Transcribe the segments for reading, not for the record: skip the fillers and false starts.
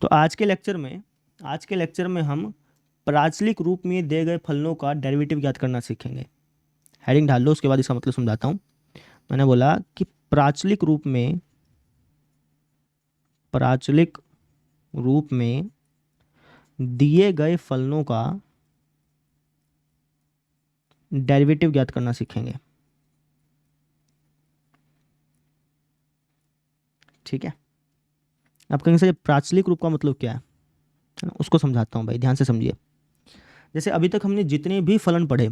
तो आज के लेक्चर में हम प्राचलिक रूप में दिए गए फलनों का डेरिवेटिव ज्ञात करना सीखेंगे। हेडिंग ढाल लो, उसके बाद इसका मतलब समझाता हूँ। मैंने बोला कि प्राचलिक रूप में दिए गए फलनों का डेरिवेटिव ज्ञात करना सीखेंगे। ठीक है, आप कहेंगे सर प्राचलिक रूप का मतलब क्या है ना, उसको समझाता हूँ भाई, ध्यान से समझिए। जैसे अभी तक हमने जितने भी फलन पढ़े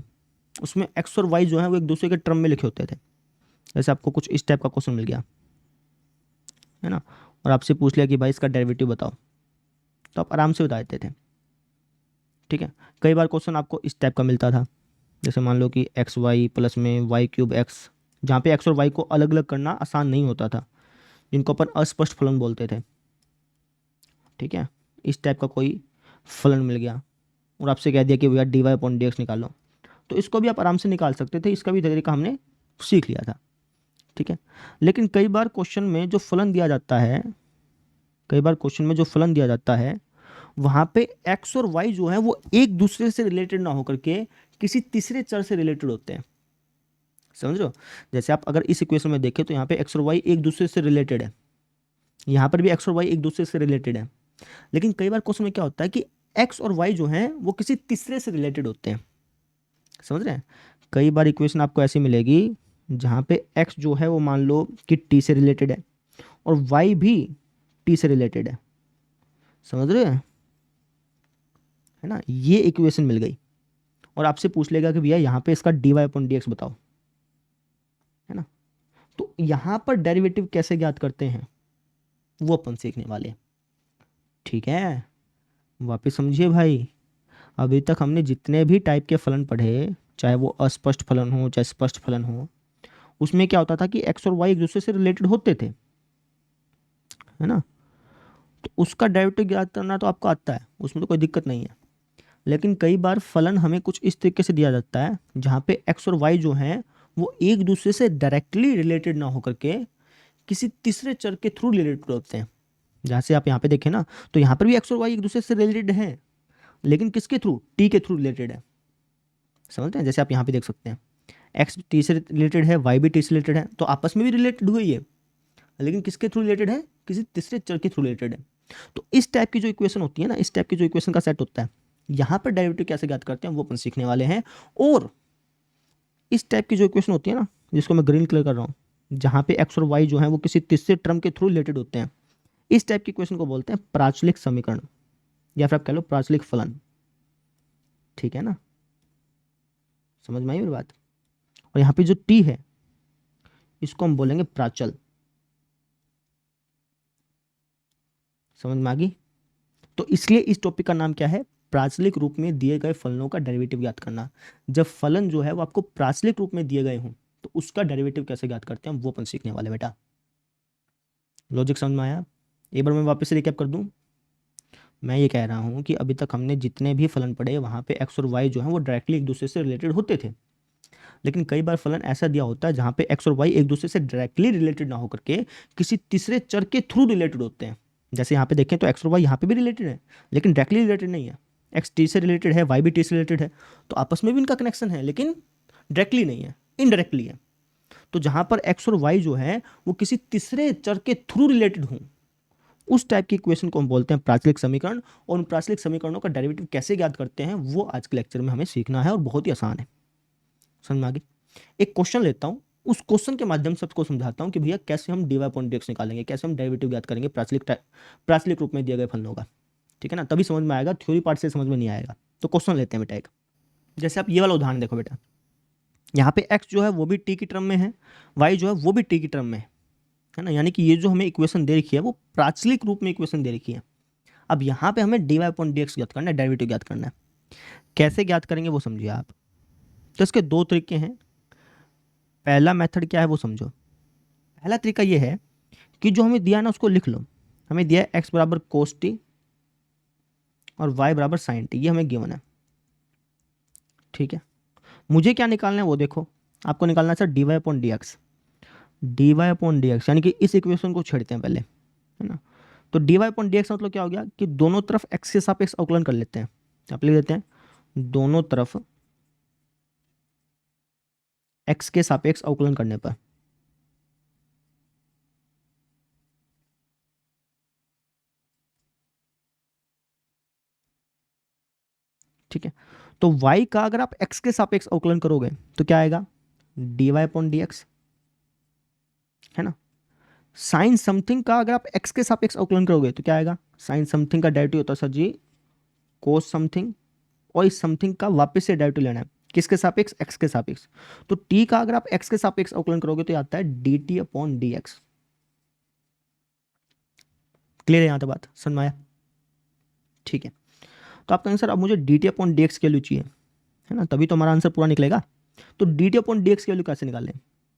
उसमें एक्स और वाई जो है वो एक दूसरे के टर्म में लिखे होते थे। जैसे आपको कुछ इस टाइप का क्वेश्चन मिल गया है ना, और आपसे पूछ लिया कि भाई इसका डेरिवेटिव बताओ, तो आप आराम से बता देते थे। ठीक है, कई बार क्वेश्चन आपको इस टाइप का मिलता था, जैसे मान लो कि एक्स वाई प्लस में वाई क्यूब एक्स, जहाँ पे एक्स और वाई को अलग अलग करना आसान नहीं होता था, जिनको अपन अस्पष्ट फलन बोलते थे। ठीक है, इस टाइप का कोई फलन मिल गया और आपसे कह दिया कि भैया d y upon d x निकालो, तो इसको भी आप आराम से निकाल सकते थे, इसका भी तरीका हमने सीख लिया था। ठीक है, लेकिन कई बार क्वेश्चन में जो फलन दिया जाता है वहाँ पे एक्स और वाई जो है वो एक दूसरे से रिलेटेड ना होकर के किसी तीसरे चर से रिलेटेड होते हैं। समझ रहे हो? जैसे आप अगर इस इक्वेशन में देखें तो यहाँ पे एक्स और वाई एक दूसरे से रिलेटेड है, यहाँ पर भी एक्स और वाई एक दूसरे से रिलेटेड है, लेकिन कई बार क्वेश्चन में क्या होता है कि एक्स और वाई जो है वो किसी तीसरे से रिलेटेड होते हैं। समझ रहे हैं? कई बार इक्वेशन आपको ऐसी मिलेगी जहाँ पे एक्स जो है वो मान लो कि टी से रिलेटेड है और वाई भी टी से रिलेटेड है। समझ रहे हैं? है ना, ये इक्वेशन मिल गई और आपसे पूछ लेगा कि भैया यहाँ पे इसका d y upon d x बताओ, है ना। तो यहाँ पर डेरिवेटिव कैसे ज्ञात करते हैं वो अपन सीखने वाले हैं। ठीक है, वापस समझिए भाई। अभी तक हमने जितने भी टाइप के फलन पढ़े, चाहे वो अस्पष्ट फलन हो चाहे स्पष्ट फलन हो, उसमें क्या होता था कि एक्स और वाई एक दूसरे से रिलेटेड होते थे, है ना। तो उसका डेरिवेटिव ज्ञात करना तो आपको आता है, उसमें तो कोई दिक्कत नहीं है। लेकिन कई बार फलन हमें कुछ इस तरीके से दिया जाता है जहाँ पे एक्स और वाई जो हैं वो एक दूसरे से डायरेक्टली रिलेटेड ना होकर के किसी तीसरे चर के थ्रू रिलेटेड होते हैं। जैसे आप यहाँ पे देखें ना, तो यहाँ पर भी एक्स और वाई एक दूसरे से रिलेटेड हैं, लेकिन किसके थ्रू? टी के थ्रू रिलेटेड है। समझते हैं? जैसे आप यहाँ पे देख सकते हैं, एक्स टी से रिलेटेड है, वाई भी टी से रिलेटेड है, तो आपस में भी रिलेटेड हुई है, लेकिन किसके थ्रू रिलेटेड है? किसी तीसरे चर के थ्रू रिलेटेड है। तो इस टाइप की जो इक्वेशन होती है ना, इस टाइप की जो इक्वेशन का सेट होता है, यहाँ पर डेरिवेटिव कैसे ज्ञात करते हैं वो अपन सीखने वाले हैं। और इस टाइप की जो इक्वेशन होती है ना, जिसको मैं ग्रीन कलर कर रहा हूँ, जहाँ पे एक्स और वाई जो है वो किसी तीसरे टर्म के थ्रू रिलेटेड होते हैं, इस टाइप की इक्वेशन को बोलते हैं प्राचलिक समीकरण, या फिर आप कह लो प्राचलिक फलन। ठीक है ना, समझ में आई मेरी बात? और यहाँ पे जो टी है इसको हम बोलेंगे प्राचल। समझ में आ गई? तो इसलिए इस टॉपिक का नाम क्या है? प्राचलिक रूप में दिए गए फलनों का डेरिवेटिव ज्ञात करना। जब फलन जो है वो आपको प्राचलिक रूप में दिए गए हों तो उसका डेरिवेटिव कैसे ज्ञात करते हैं वो अपन सीखने वाले बेटा। लॉजिक समझ में आया? एक बार मैं वापस से रिकैप कर दूं। मैं ये कह रहा हूँ कि अभी तक हमने जितने भी फलन पढ़े वहाँ पे एक्स और वाई जो है वो डायरेक्टली एक दूसरे से रिलेटेड होते थे, लेकिन कई बार फलन ऐसा दिया होता है जहाँ पे एक्स और वाई एक दूसरे से डायरेक्टली रिलेटेड ना होकर के किसी तीसरे चर के थ्रू रिलेटेड होते हैं। जैसे यहाँ पे देखें तो एक्स और वाई यहाँ पे भी रिलेटेड है, लेकिन डायरेक्टली रिलेटेड नहीं है। एक्स टी से रिलेटेड है, वाई भी टी से रिलेटेड है, तो आपस में भी इनका कनेक्शन है, लेकिन डायरेक्टली नहीं है, इनडायरेक्टली है। तो जहाँ पर एक्स और वाई जो है वो किसी तीसरे चर के थ्रू रिलेटेड हों, उस टाइप की इक्वेशन को हम बोलते हैं प्राचलिक समीकरण। और उन प्राचलिक समीकरणों का डेरिवेटिव कैसे ज्ञात करते हैं वो आज के लेक्चर में हमें सीखना है, और बहुत ही आसान है। समझ में आ गई? एक क्वेश्चन लेता हूँ, उस क्वेश्चन के माध्यम से सबको समझाता हूँ कि भैया कैसे हम d y upon d x निकालेंगे, कैसे हम डेरिवेटिव ज्ञात करेंगे प्राचलिक रूप में दिए गए फलनों का। ठीक है ना, तभी समझ में आएगा, थ्योरी पार्ट से समझ में नहीं आएगा। तो क्वेश्चन लेते हैं बेटा एक। जैसे आप ये वाला उदाहरण देखो बेटा, यहाँ पे एक्स जो है वो भी टी की टर्म में है, वाई जो है वो भी टी की टर्म में है ना, यानी कि ये जो हमें इक्वेशन दे रखी है वो प्राचलिक रूप में इक्वेशन दे रखी है। अब यहाँ पे हमें d y upon d x ज्ञात करना है, डेरिवेटिव ज्ञात करना है। कैसे ज्ञात करेंगे वो समझिए आप। तो इसके दो तरीके हैं। पहला मेथड क्या है वो समझो। पहला तरीका ये है कि जो हमें दिया है ना उसको लिख लो। हमें दिया है एक्स बराबर कोस टी और वाई बराबर साइन टी, ये हमें गिवन है। ठीक है, मुझे क्या निकालना है वो देखो। आपको निकालना है sir d y upon d x. D y upon d x यानी कि इस इक्वेशन को छेड़ते हैं पहले, है ना। तो dy अपॉन dx मतलब क्या हो गया कि दोनों तरफ x के सापेक्ष अवकलन कर लेते हैं। आप लिख देते हैं दोनों तरफ x के सापेक्ष अवकलन करने पर, ठीक है। तो y का अगर आप x के सापेक्ष अवकलन करोगे तो क्या आएगा, dy अपॉन dx, है ना। साइन समथिंग का अगर आप x के सापेक्ष अवकलन करोगे तो क्या आएगा, साइन समथिंग का डेरिवेटिव होता है सर जी कोस समथिंग, और इस समथिंग का वापस से डेरिवेटिव लेना है किसके सापेक्ष, x के सापेक्ष। तो t का अगर आप x के सापेक्ष अवकलन करोगे तो आता है dt अपॉन dx। क्लियर है यहाँ तक बात, समझ में आया, ठीक है। तो आप कहेंगे सर अब मुझे dt अपॉन dx की वैल्यू चाहिए, है ना, तभी तो हमारा आंसर पूरा निकलेगा। तो dt अपॉन dx की वैल्यू कैसे निकालें,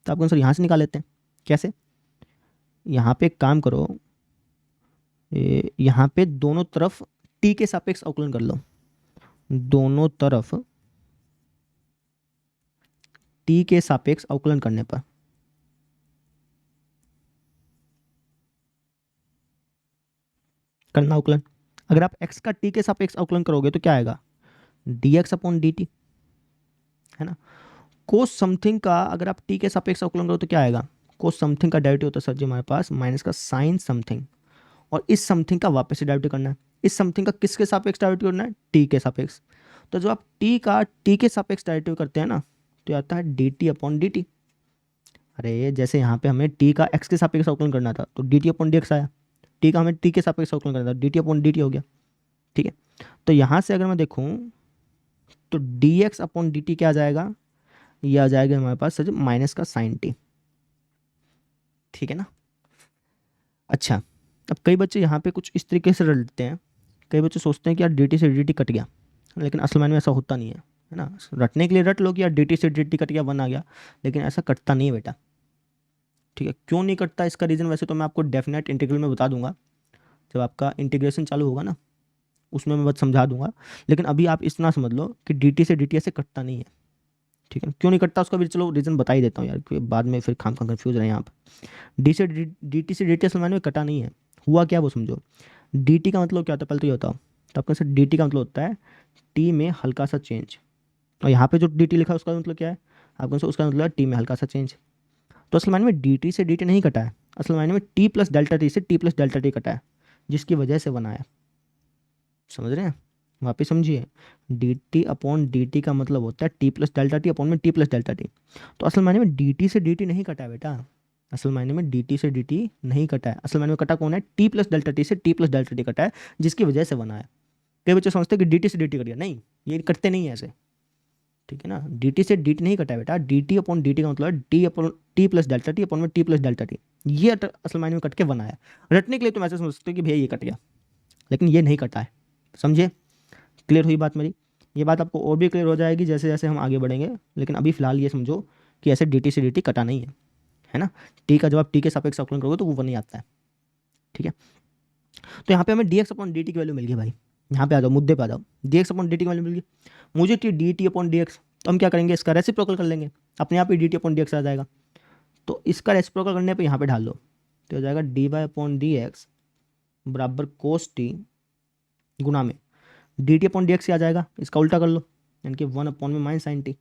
तो आपको आंसर यहाँ से निकाल लेते हैं। कैसे, यहाँ पे एक काम करो, यहाँ पे दोनों तरफ t के सापेक्ष अवकलन कर लो, दोनों तरफ t के सापेक्ष अवकलन करने पर करना अवकलन, अगर आप x का t के सापेक्ष अवकलन करोगे तो क्या आएगा, dx अपॉन dt, है ना। कोस समथिंग का अगर आप t के सापेक्ष अवकलन करो तो क्या आएगा, कोस समथिंग का डेरिवेटिव होता है सर जी हमारे पास माइनस का साइन समथिंग, और इस समथिंग का वापस से डेरिवेटिव करना है, इस समथिंग का किसके सापेक्ष डेरिवेटिव करना है, t के सापेक्ष। तो जो आप t का t के सापेक्ष डेरिवेटिव करते हैं ना तो आता है dt अपॉन dt। अरे जैसे यहाँ पे हमें t का x के सापेक्ष अवकलन करना था तो dt अपॉन dx आया, t का हमें t के सापेक्ष अवकलन करना था dt अपॉन dt हो गया, ठीक है। तो यहाँ से अगर मैं देखूँ तो dx अपॉन dt क्या आ जाएगा, ये आ जाएगा हमारे पास सर माइनस का साइन t, ठीक है ना। अच्छा, अब कई बच्चे यहाँ पे कुछ इस तरीके से रटते हैं, कई बच्चे सोचते हैं कि यार dt से dt कट गया, लेकिन असल मायने में ऐसा होता नहीं है ना। रटने के लिए रट लो कि यार dt से dt कट गया 1 आ गया, लेकिन ऐसा कटता नहीं है बेटा, ठीक है। क्यों नहीं कटता इसका रीज़न वैसे तो मैं आपको डेफिनेट इंटीग्रल में बता दूंगा, जब आपका इंटीग्रेशन चालू होगा ना उसमें मैं बस समझा दूंगा, लेकिन अभी आप इतना समझ लो कि dt से dt ऐसे कटता नहीं है, ठीक है। क्यों नहीं कटता उसका भी चलो रीज़न बता ही देता हूँ यार, क्योंकि बाद में फिर खाम कन्फ्यूज रहे यहाँ पर। dt से dt असल मायने में कटा नहीं है, हुआ क्या वो समझो। dt का मतलब क्या होता है पहले तो ये बताओ, तो आपका सर dt का मतलब होता है t में हल्का सा चेंज, और यहाँ पे जो dt लिखा है उसका मतलब क्या है, आपको सर उसका मतलब है t में हल्का सा चेंज। तो असल मायने में dt से dt नहीं कटा है, असल मायने में t प्लस डेल्टा टी से t प्लस डेल्टा टी कटा है, जिसकी वजह से बना है, समझ रहे हैं, वापिस समझिए। dt अपॉन dt का मतलब होता है t plus delta T upon में t प्लस डेल्टा टी। तो असल मायने में dt से dt नहीं कटा है बेटा, असल मायने में dt से dt नहीं कटा है, असल मायने में कटा कौन है, t प्लस डेल्टा टी से t प्लस डेल्टा टी कटा है, जिसकी वजह से बना है। कई बच्चे समझते हैं कि dt से dt कट गया, नहीं ये कटते नहीं है ऐसे, ठीक है ना। dt से dt नहीं कटा है बेटा, dt अपॉन dt का मतलब है t upon t plus delta T upon में t प्लस डेल्टा टी, ये असल मायने में कट के बना है। रटने के लिए तुम ऐसे समझ सकते हो कि भैया ये कट गया, लेकिन ये नहीं कटा है, समझे। क्लियर हुई बात मेरी, ये बात आपको और भी क्लियर हो जाएगी जैसे जैसे हम आगे बढ़ेंगे, लेकिन अभी फिलहाल ये समझो कि ऐसे dt से dt कटा नहीं है ना। t का जब आप t के सापेक्ष अवकलन करोगे तो वो नहीं आता है, ठीक है। तो यहाँ पे हमें dx अपॉन dt की वैल्यू मिल गई भाई, यहाँ पे आ जाओ मुद्दे पे आ जाओ, dx अपॉन dt की वैल्यू मिल गई, मुझे dt अपॉन dx, तो हम क्या करेंगे इसका रेसिप्रोकल कर लेंगे, अपने आप ही dt अपॉन dx आ जाएगा। तो इसका रेसिप्रोकल करने पे यहाँ पे ढाल दो तो हो जाएगा dy अपॉन dx बराबर कोस t गुना में dt अपॉन dx आ जाएगा, इसका उल्टा कर लो यानी कि 1 अपॉन में माइनस साइन t।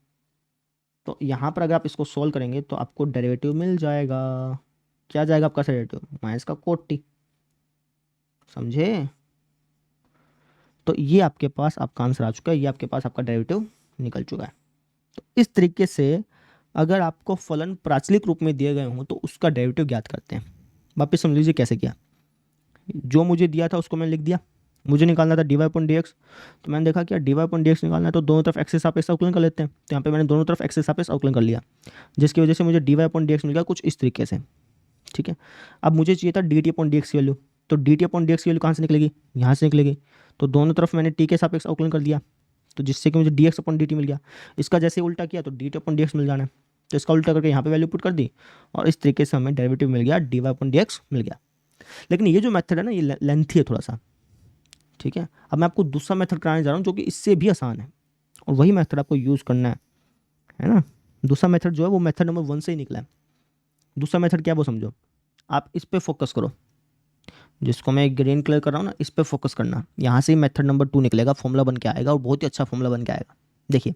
तो यहाँ पर अगर आप इसको सोल्व करेंगे तो आपको डेरिवेटिव मिल जाएगा, क्या जाएगा आपका डेरिवेटिव, माइनस का कोट t, समझे। तो ये आपके पास आपका आंसर आ चुका है, ये आपके पास आपका डेरिवेटिव निकल चुका है। तो इस तरीके से अगर आपको फलन प्राचलिक रूप में दिए गए हों तो उसका डेरिवेटिव ज्ञात करते हैं। वापस समझ लीजिए कैसे किया, जो मुझे दिया था उसको मैंने लिख दिया, मुझे निकालना था dy अपॉन dx, तो मैंने देखा कि यार dy अपॉन dx निकालना है तो दोनों तरफ x के सापेक्ष अवकलन कर लेते हैं, तो यहाँ पे मैंने दोनों तरफ x के सापेक्ष अवकलन कर लिया, जिसकी वजह से मुझे dy अपॉन dx मिल गया कुछ इस तरीके से, ठीक है। अब मुझे चाहिए था dt अपॉन dx की वैल्यू, तो dt अपॉन dx की वैल्यू कहाँ से निकलेगी, यहाँ से निकलेगी, तो दोनों तरफ मैंने t के सापेक्ष अवकलन कर दिया, तो जिससे कि मुझे dx अपॉन dt मिल गया। इसका जैसे उल्टा किया तो dt अपॉन dx मिल जाना है, तो इसका उल्टा करके यहाँ पे वैल्यू पुट कर दी और इस तरीके से हमें डेरिवेटिव मिल गया, dy अपॉन dx मिल गया। लेकिन ये जो मेथड है ना ये लेंथी है थोड़ा सा, ठीक है। अब मैं आपको दूसरा मेथड कराने जा रहा हूँ जो कि इससे भी आसान है, और वही मेथड आपको यूज़ करना है ना। दूसरा मेथड जो है वो मेथड नंबर 1 से ही निकला है। दूसरा मेथड क्या है वो समझो, आप इस पे फोकस करो। जिसको मैं ग्रीन कलर कर रहा हूँ ना, इस पर फोकस करना। यहाँ से ही मेथड नंबर 2 निकलेगा, फॉर्मूला बन के आएगा और बहुत ही अच्छा फॉर्मूला बन के आएगा। देखिए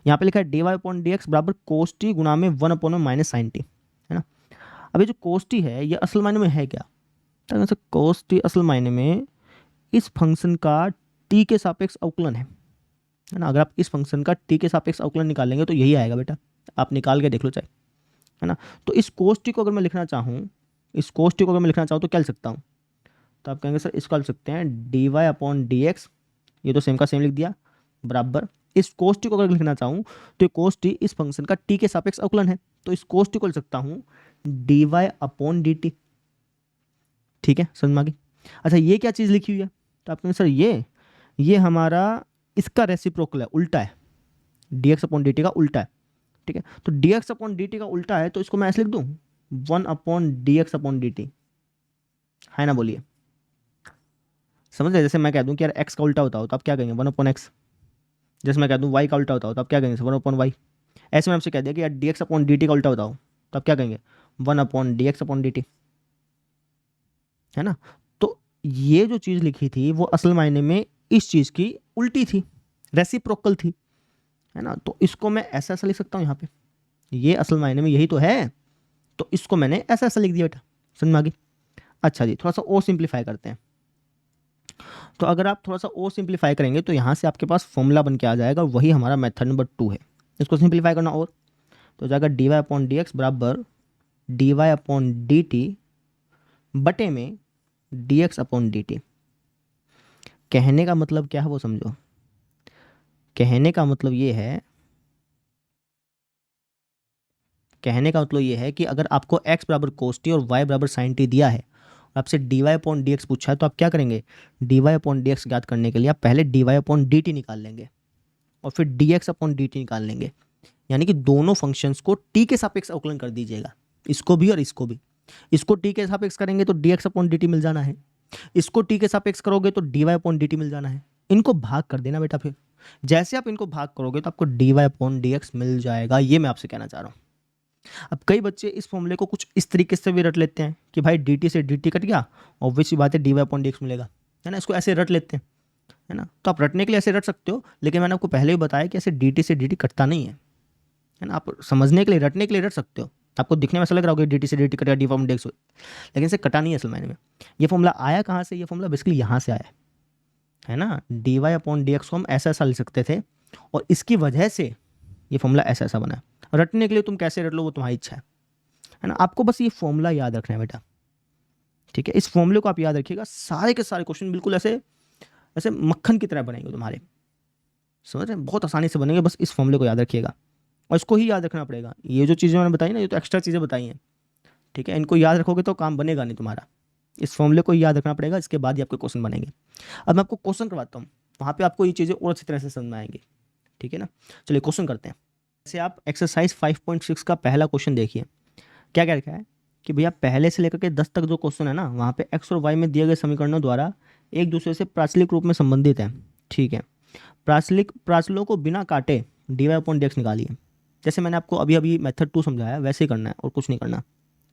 यहाँ पे लिखा है d y upon d x बराबर कोस टी गुणा में 1 अपॉन में माइनस साइन टी, है ना। अब ये जो कोस टी है ये असल मायने में है क्या? तो कोस टी असल मायने में इस फंक्शन का टी के सापेक्ष अवकलन है ना। अगर आप इस फंक्शन का टी के सापेक्ष अवकलन निकालेंगे तो यही आएगा बेटा, आप निकाल के देख लो चाहे, है ना। तो इस कोस टी को अगर मैं लिखना चाहूँ, इस कोस टी को अगर मैं लिखना चाहूँ तो क्या लिख सकता हूँ? तो आप कहेंगे सर इसका लिख सकते हैं d y upon d x, ये तो सेम का सेम लिख दिया, बराबर इस कोस टी को अगर लिखना चाहूँ तो ये कोस टी इस फंक्शन का टी के सापेक्ष अवकलन है, तो इस कोस टी को लिख सकता हूँ d y upon d t. ठीक है, समझ में आ गई। अच्छा ये क्या चीज़ लिखी हुई है? तो आप कहेंगे सर ये हमारा इसका रेसिप्रोकल है, उल्टा है, D x upon d T का उल्टा है। ठीक है, तो d x upon d T का उल्टा है तो इसको मैं ऐसे लिख दूँ 1 upon d x upon d T, है ना। बोलिए समझ रहे? जैसे मैं कह दूं कि यार एक्स का उल्टा होता हो तो आप क्या कहेंगे 1 अपॉन एक्स। जैसे मैं कह दूं वाई का उल्टा होता हो तो आप क्या कहेंगे 1 अपॉन वाई। ऐसे मैंने आपसे कह दिया कि यार D x upon d T का उल्टा होता हो तो आप क्या कहेंगे 1 upon d x upon d T, है ना। तो ये जो चीज़ लिखी थी वो असल मायने में इस चीज़ की उल्टी थी, रेसिप्रोकल थी, है ना। तो इसको मैं ऐसा ऐसा लिख सकता हूँ यहाँ पे, ये असल मायने में यही तो है, तो इसको मैंने ऐसा ऐसा लिख दिया बेटा, समझ में आ गई। अच्छा जी, थोड़ा सा और सिंप्लीफाई करते हैं। तो अगर आप थोड़ा सा और सिंप्लीफाई करेंगे तो यहाँ से आपके पास फॉर्मूला बन के आ जाएगा, वही हमारा मेथड नंबर 2 है। इसको सिंप्लीफाई करना और तो हो जाएगा d y upon d x बराबर d y upon d t बटे में d x upon d t. कहने का मतलब क्या है वो समझो। कहने का मतलब ये है, कहने का मतलब ये है कि अगर आपको x बराबर कोस टी और y बराबर साइन टी दिया है और आपसे d y upon d x पूछा है तो आप क्या करेंगे, d y upon d x ज्ञात करने के लिए आप पहले d y upon d t निकाल लेंगे और फिर d x upon d t निकाल लेंगे। यानी कि दोनों फंक्शंस को टी के सापेक्ष अवकलन कर दीजिएगा, इसको भी और इसको भी। इसको टी के सापेक्ष करेंगे तो d x upon d t मिल जाना है, इसको टी के सापेक्ष करोगे तो d y upon d t मिल जाना है। इनको भाग कर देना बेटा, फिर जैसे आप इनको भाग करोगे तो आपको d y upon d x मिल जाएगा। ये मैं आपसे कहना चाह रहा हूँ। अब कई बच्चे इस फॉर्मूले को कुछ इस तरीके से भी रट लेते हैं कि भाई डी टी से डी टी कट गया, ऑब्वियस बात है d y upon d x मिलेगा, है ना। इसको ऐसे रट लेते हैं, है ना। तो आप रटने के लिए ऐसे रट सकते हो, लेकिन मैंने आपको पहले भी बताया कि ऐसे डी टी से डी टी कटता नहीं है ना। आप समझने के लिए, रटने के लिए रट सकते हो। आपको दिखने में ऐसा लग रहा होगा डी टी से डी टी कटेगा, डी अपॉन डी एक्स, लेकिन इसे कटा नहीं है असल मायने में। ये फॉर्मूला आया कहाँ से? ये फॉर्मूला बेसिकली यहाँ से आया है ना। D y upon d x को हम ऐसा ऐसा लिख सकते थे और इसकी वजह से ये फॉर्मूला ऐसा ऐसा बना। रटने के लिए तुम कैसे रट लो वो तुम्हारी इच्छा है ना। आपको बस ये फॉर्मूला याद रखना है बेटा, ठीक है। इस फॉर्मूले को आप याद रखिएगा, सारे के सारे क्वेश्चन बिल्कुल ऐसे ऐसे मक्खन की तरह बनेंगे तुम्हारे, समझ रहे हैं, बहुत आसानी से बनेंगे। बस इस फॉर्मूले को याद रखिएगा और इसको ही याद रखना पड़ेगा। ये जो चीज़ें मैंने बताई ना, ये तो एक्स्ट्रा चीज़ें बताई हैं, ठीक है। इनको याद रखोगे तो काम बनेगा नहीं तुम्हारा, इस फॉर्मूले को ही याद रखना पड़ेगा, इसके बाद ही आपके क्वेश्चन बनेंगे। अब मैं आपको क्वेश्चन करवाता हूँ, वहाँ पे आपको ये चीज़ें और अच्छी तरह से समझ में आएंगी, ठीक है ना। चलिए क्वेश्चन करते हैं। जैसे आप एक्सरसाइज 5.6 का पहला क्वेश्चन देखिए, क्या क्या लिखा है कि भैया पहले से लेकर के 10 तक जो क्वेश्चन है ना, वहाँ पे एक्स और वाई में दिए गए समीकरणों द्वारा एक दूसरे से प्राचलिक रूप में संबंधित है, ठीक है। प्राचलों को बिना काटे d y upon d x निकालिए। जैसे मैंने आपको अभी अभी मेथड 2 समझाया वैसे ही करना है और कुछ नहीं करना।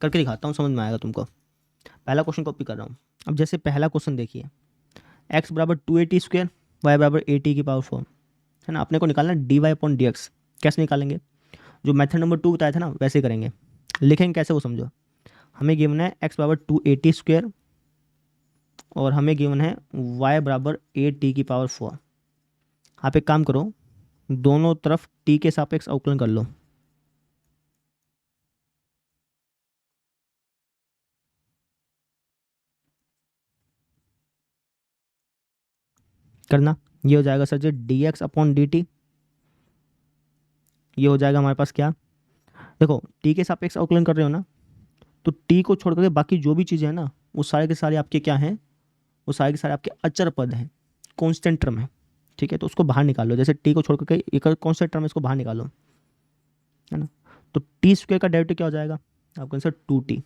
करके दिखाता हूँ, समझ में आएगा तुमको। पहला क्वेश्चन कॉपी कर रहा हूँ। अब जैसे पहला क्वेश्चन देखिए, एक्स बराबर 2a t स्क्वायर, वाई बराबर a t की पावर 4, है ना। अपने को निकालना d y upon d x. कैसे निकालेंगे? जो मेथड नंबर 2 बताया था ना वैसे करेंगे। लिखेंगे कैसे वो समझो। हमें गिवन है एक्स बराबर 2a t स्क्वायर और हमें गिवन है वाई बराबर a t की पावर 4। आप एक काम करो, दोनों तरफ t के सापेक्ष अवकलन कर लो। करना, ये हो जाएगा sir G D x upon d T. ये हो जाएगा हमारे पास क्या, देखो t के सापेक्ष अवकलन कर रहे हो ना, तो t को छोड़ करके बाकी जो भी चीज़ें हैं ना वो सारे के सारे आपके क्या हैं, वो सारे के सारे आपके अचर पद हैं, कॉन्स्टेंट टर्म है, ठीक है। तो उसको बाहर निकालो। जैसे t को छोड़ करके एक कॉन्स्टेंट टर्म है, इसको बाहर निकालो, है ना। तो टी स्क्वायर का डेरिवेटिव क्या हो जाएगा आपका आंसर 2t,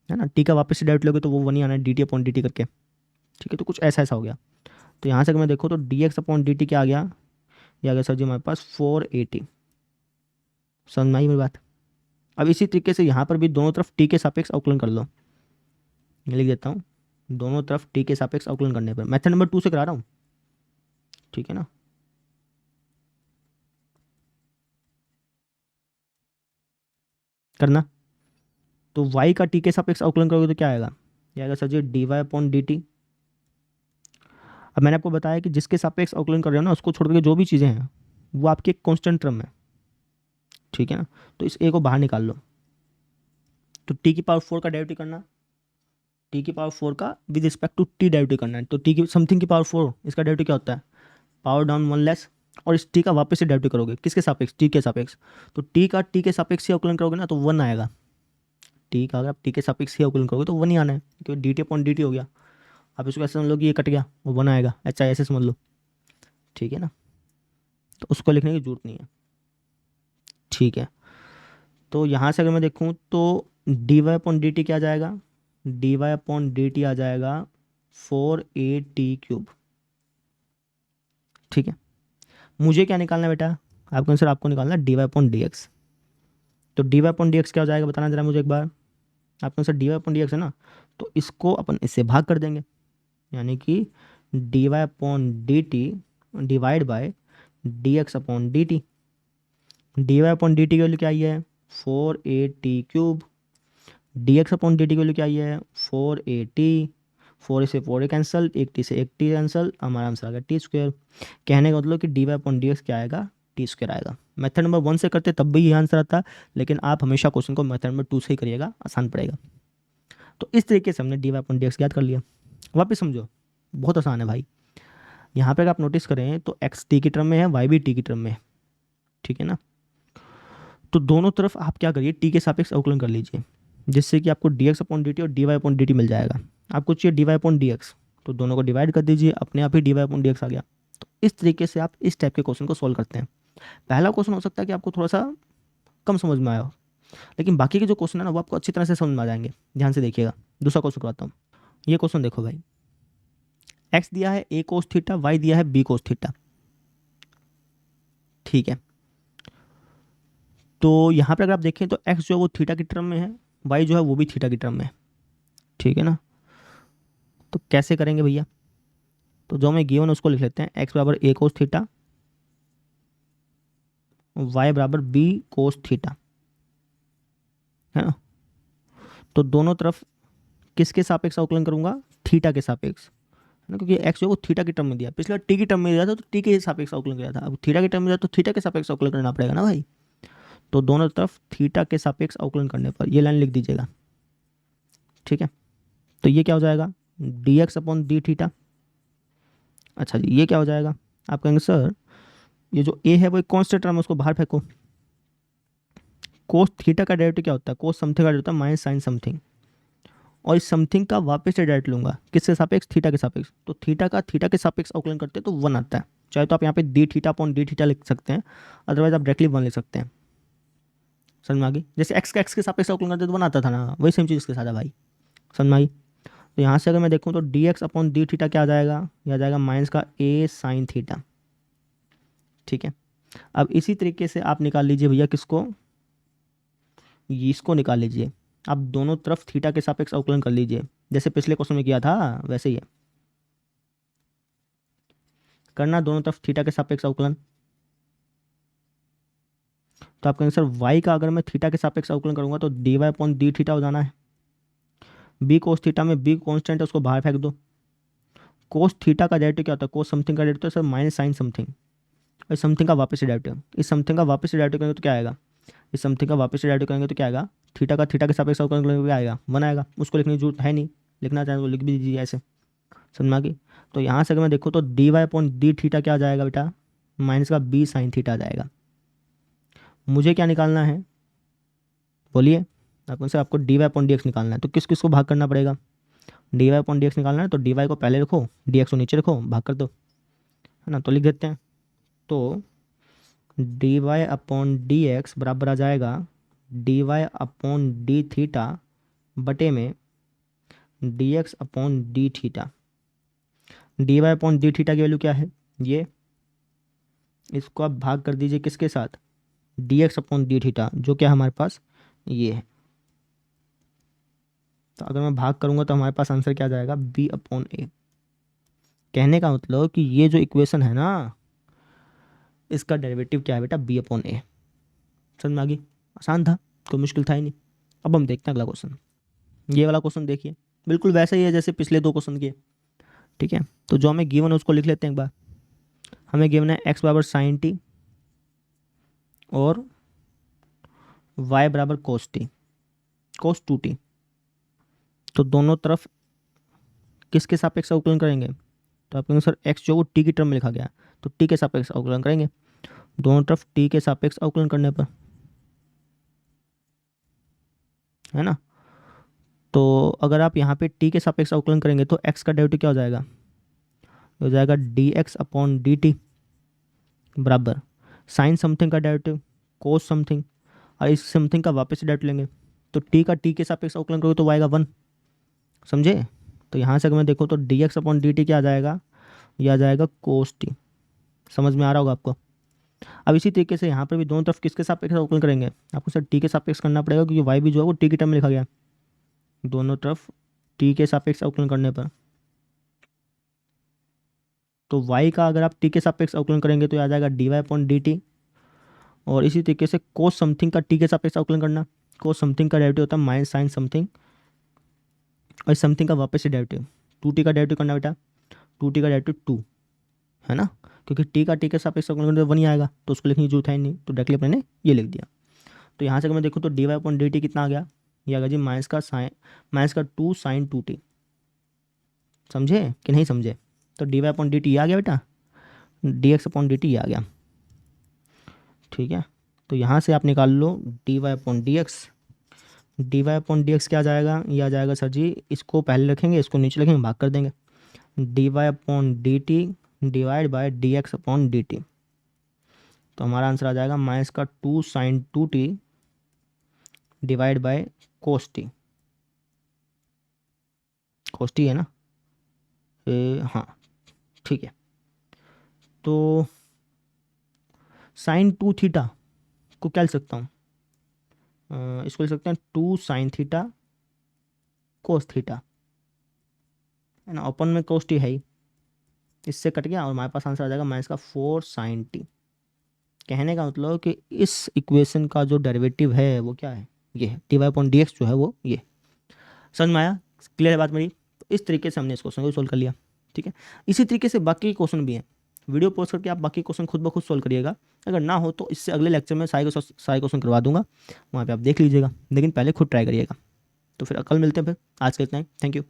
है ना। t का वापस से डेरिवेटिव लोगे तो वो वही आना है D T upon d T करके, ठीक है। तो कुछ ऐसा ऐसा हो गया। तो यहाँ से अगर मैं देखो तो d x upon d t क्या आ गया, ये आ गया सर जी हमारे पास 480। समझ में आई मेरी बात? अब इसी तरीके से यहाँ पर भी दोनों तरफ टी के सापेक्ष अवकलन कर लो। ये लिख देता हूँ दोनों तरफ टी के सापेक्ष अवकलन करने पर। मेथड नंबर 2 से करा रहा हूँ, ठीक है ना। करना तो y का t के सापेक्ष अवकलन करोगे तो क्या आएगा, ये आएगा सर जी dy अपॉन डी टी। अब मैंने आपको बताया कि जिसके सापेक्ष अवकलन कर रहे हो ना उसको छोड़ करके जो भी चीज़ें हैं वो आपकी एक कॉन्स्टेंट टर्म है, ठीक है ना। तो इस a को बाहर निकाल लो, तो t की पावर 4 का डेरिवेटिव करना, t की पावर 4 का with respect to t derivative करना है। तो t की समथिंग की पावर 4, इसका डेरिवेटिव क्या होता है, पावर डाउन 1 लेस, और इस t का वापस से डेरिवेटिव करोगे किसके सापेक्ष, t के सापेक्ष। तो t का t के सापेक्ष से अवकलन करोगे ना तो 1 आएगा, t का अगर आप t के सापेक्ष से अवकलन करोगे तो 1 ही आना है, क्योंकि D T upon d T हो गया। आप इसको ऐसे समझ लो कि ये कट गया, वो 1 आएगा, अच्छा ऐसे समझ लो, ठीक है ना। तो उसको लिखने की जरूरत नहीं है, ठीक है। तो यहाँ से अगर मैं देखूँ तो d y upon d t क्या आ जाएगा, d y upon d t आ जाएगा 4a t क्यूब, ठीक है। मुझे क्या निकालना है बेटा, आपका आंसर आपको निकालना है d y upon d x. तो d y upon d x क्या हो जाएगा बताना जरा मुझे एक बार, आपका answer d y upon d x है ना, तो इसको अपन इससे भाग कर देंगे, यानी कि d y upon d t divide by d x upon d t. D y upon d t की वैल्यू क्या आई है, 4a t cube, d x upon d t की वैल्यू क्या आई है, 4a t, 4 से 4 कैंसल, एक टी से एक टी कैंसल, हमारा आंसर आ गया टी स्क्वायर। कहने का मतलब कि d y upon d x क्या आएगा, टी स्क्वायर आएगा। मेथड नंबर 1 से करते तब भी ये आंसर आता, लेकिन आप हमेशा क्वेश्चन को मेथड नंबर 2 से ही करिएगा, आसान पड़ेगा। तो इस तरीके से हमने d y upon d x याद कर लिया। वापस समझो, बहुत आसान है भाई। यहाँ पे अगर आप नोटिस करें तो एक्स टी की टर्म में है, वाई भी टी की टर्म में है, ठीक है ना। तो दोनों तरफ आप क्या करिए, टी के सापेक्ष अवकलन कर लीजिए, जिससे कि आपको d x upon d t और d y upon d t मिल जाएगा। आपको चाहिए d y upon d x, तो दोनों को डिवाइड कर दीजिए, अपने आप ही d y upon d x आ गया। तो इस तरीके से आप इस टाइप के क्वेश्चन को सॉल्व करते हैं। पहला क्वेश्चन हो सकता है कि आपको थोड़ा सा कम समझ में आया हो, लेकिन बाकी के जो क्वेश्चन है ना वो आपको अच्छी तरह से समझ में आ जाएंगे। ध्यान से देखिएगा। दूसरा क्वेश्चन करवाता हूँ। ये क्वेश्चन देखो भाई, एक्स दिया है ए कोस थीटा, वाई दिया है बी कोस थीटा, ठीक है। तो यहाँ पर अगर आप देखें तो एक्स जो है वो थीटा की टर्म में है, वाई जो है वो भी थीटा की टर्म में है, ठीक है ना। तो कैसे करेंगे भैया, तो जो हमें गिवन उसको लिख लेते हैं, एक्स बराबर ए कोस थीटा, वाई बराबर बी कोस थीटा, है ना। तो दोनों तरफ किसके सापेक्ष अवकलन करूंगा, थीटा के सापेक्ष, है ना, क्योंकि एक्स जो वो थीटा की टर्म में दिया, पिछला टी की टर्म में दिया था तो टी के सापेक्ष अवकलन किया था, अब थीटा की टर्म में दिया तो थीटा के सापेक्ष अवकलन करना पड़ेगा ना भाई। तो दोनों तरफ थीटा के सापेक्ष अवकलन करने पर ये लाइन लिख दीजिएगा, ठीक है। तो ये क्या हो जाएगा, D x upon d theta. अच्छा जी, ये क्या हो जाएगा, आप कहेंगे सर ये जो ए है वो एक कॉन्स्टेंट टर्म है, उसको बाहर फेंको। कोस थीटा का डेरिवेटिव क्या होता है, कोस समथिंग का डेरिवेटिव होता है माइनस साइन समथिंग, और इस समथिंग का वापस से डायरेक्ट लूंगा किसके सापेक्ष, थीटा के सापेक्ष। तो थीटा का थीटा के सापेक्ष अवकलन करते हैं तो 1 आता है। चाहे तो आप यहाँ पे D theta upon d theta लिख सकते हैं, अदरवाइज आप डायरेक्टली 1 लिख सकते हैं। समझ में आ गई, जैसे एक्स का एक्स के सापेक्ष अवकलन करते तो 1 आता था ना, वही सेम चीज़ इसके साथ है भाई। समझ में आई। तो यहाँ से अगर मैं देखूँ तो d x upon d theta क्या आ जाएगा, यह आ जाएगा माइनस का ए साइन थीटा, ठीक है। अब इसी तरीके से आप निकाल लीजिए भैया किसको, इसको निकाल लीजिए। आप दोनों तरफ थीटा के सापेक्ष अवकलन कर लीजिए, जैसे पिछले क्वेश्चन में किया था वैसे ही है करना, दोनों तरफ थीटा के सापेक्ष अवकलन। तो आपका आंसर y का अगर मैं थीटा के सापेक्ष अवकलन करूंगा तो d y upon d theta हो जाना है। बी कोस थीटा में बी कॉन्स्टेंट है, उसको बाहर फेंक दो। कोस थीटा का डेरिवेटिव क्या होता है, कोस समथिंग का derivative sir minus sine something, और समथिंग का वापस से डेरिवेटिव, इस समथिंग का वापस से डेरिवेटिव करेंगे तो क्या आएगा, इस समथिंग का वापस से डेरिवेटिव करेंगे तो क्या आएगा, थीटा का थीटा के सापेक्ष अवकलन करेंगे तो क्या आएगा, 1 आएगा। उसको लिखने की जरूरत है नहीं, लिखना चाहें तो लिख भी दीजिए ऐसे, समझ में आ गई। तो यहाँ से अगर मैं देखूँ तो d y upon d theta क्या आ जाएगा बेटा, माइनस का बी साइन थीटा आ जाएगा। मुझे क्या निकालना है बोलिए, आपको d y upon d x निकालना है, तो किस किस को भाग करना पड़ेगा, d y upon d x निकालना है तो डी वाई को पहले रखो, डी एक्स को नीचे रखो, भाग कर दो, है ना। तो लिख देते हैं, तो d y upon d x बराबर आ जाएगा d y upon d theta बटे में d x upon d theta. D y upon d theta की वैल्यू क्या है, ये, इसको आप भाग कर दीजिए किसके साथ, D x upon d theta, जो क्या हमारे पास ये है। तो अगर मैं भाग करूँगा तो हमारे पास आंसर क्या जाएगा, b/a। कहने का मतलब कि ये जो इक्वेशन है ना, इसका डेरिवेटिव क्या है बेटा, b/a। समझ में आ गई? आसान था, कोई मुश्किल था ही नहीं। अब हम देखते हैं अगला क्वेश्चन। ये वाला क्वेश्चन देखिए, बिल्कुल वैसा ही है जैसे पिछले 2 क्वेश्चन किए। ठीक है, तो जो हमें गिवन है उसको लिख लेते हैं एक बार। हमें गिवन है x बराबर साइन टी और y बराबर कोस टी, कोस 2t। तो दोनों तरफ किसके सापेक्ष अवकलन करेंगे, तो आप कहेंगे सर x जो वो t की टर्म में लिखा गया, तो t के सापेक्ष अवकलन करेंगे। दोनों तरफ t के सापेक्ष अवकलन करने पर, है ना। तो अगर आप यहाँ पे t के सापेक्ष अवकलन करेंगे तो x का डेरिवेटिव क्या हो जाएगा, हो जाएगा dx/dt बराबर साइन समथिंग का डेरिवेटिव कोस समथिंग, और इस समथिंग का वापस से डेरिवेटिव लेंगे। तो t का t के सापेक्ष अवकलन करोगे तो आएगा 1। समझे? तो यहाँ से अगर मैं देखूँ तो dx/dt क्या आ जाएगा, यह आ जाएगा कोस टी। समझ में आ रहा होगा आपको? अब इसी तरीके से यहाँ पर भी दोनों तरफ किसके सापेक्ष अवकलन करेंगे, आपको सर टी के सापेक्ष करना पड़ेगा क्योंकि y भी जो है वो टी की टर्म में लिखा गया। दोनों तरफ टी के सापेक्ष अवकलन करने पर, तो y का अगर आप टी के सापेक्ष अवकलन करेंगे तो आ जाएगा dy/dt। और इसी तरीके से कोस समथिंग का टी के सापेक्ष अवकलन करना, कोस समथिंग का डेरिवेटिव होता है माइनस साइन समथिंग, और समथिंग का वापस से डेरिवेटिव 2t का डेरिवेटिव करना बेटा, 2t का डेरिवेटिव 2, है ना। क्योंकि टी का टी के सापेक्ष अवकलन करने पर 1 ही आएगा, तो उसको लिखने की जरूरत है नहीं, तो डायरेक्टली अपने ये लिख दिया। तो यहाँ से अगर मैं देखूँ तो dy/dt कितना आ गया, ये आ गया जी माइनस का 2 साइन 2t। समझे कि नहीं समझे? तो dy/dt ये आ गया बेटा, dx/dt ये आ गया। ठीक है, तो यहाँ से आप निकाल लो dy/dx। dy/dx क्या आ जाएगा, ये आ जाएगा सर जी, इसको पहले रखेंगे, इसको नीचे रखेंगे, भाग कर देंगे, dy/dt डिवाइड बाय dx/dt। तो हमारा आंसर आ जाएगा माइनस का 2 sine 2t divide by cos t. Cos t है ना, हाँ ठीक है। तो साइन 2 थीटा को क्या लिख सकता हूँ, इसको लिख सकते हैं 2 साइन थीटा कोस थीटा, है ना। ओपन में कोस टी है ही, इससे कट गया और हमारे पास आंसर आ जाएगा माइनस का 4 साइन टी। कहने का मतलब कि इस इक्वेशन का जो डेरिवेटिव है वो क्या है, ये है dy/dx जो है वो ये। समझ में आया? क्लियर है बात मेरी? तो इस तरीके से हमने इस क्वेश्चन को सोल्व कर लिया। ठीक है, इसी तरीके से बाकी क्वेश्चन भी हैं, वीडियो पॉज करके आप बाकी क्वेश्चन खुद ब खुद सोल्व करिएगा। अगर ना हो तो इससे अगले लेक्चर में सारे क्वेश्चन करवा दूंगा, वहाँ पे आप देख लीजिएगा, लेकिन पहले खुद ट्राई करिएगा। तो फिर कल मिलते हैं, फिर आज के इतना ही, थैंक यू।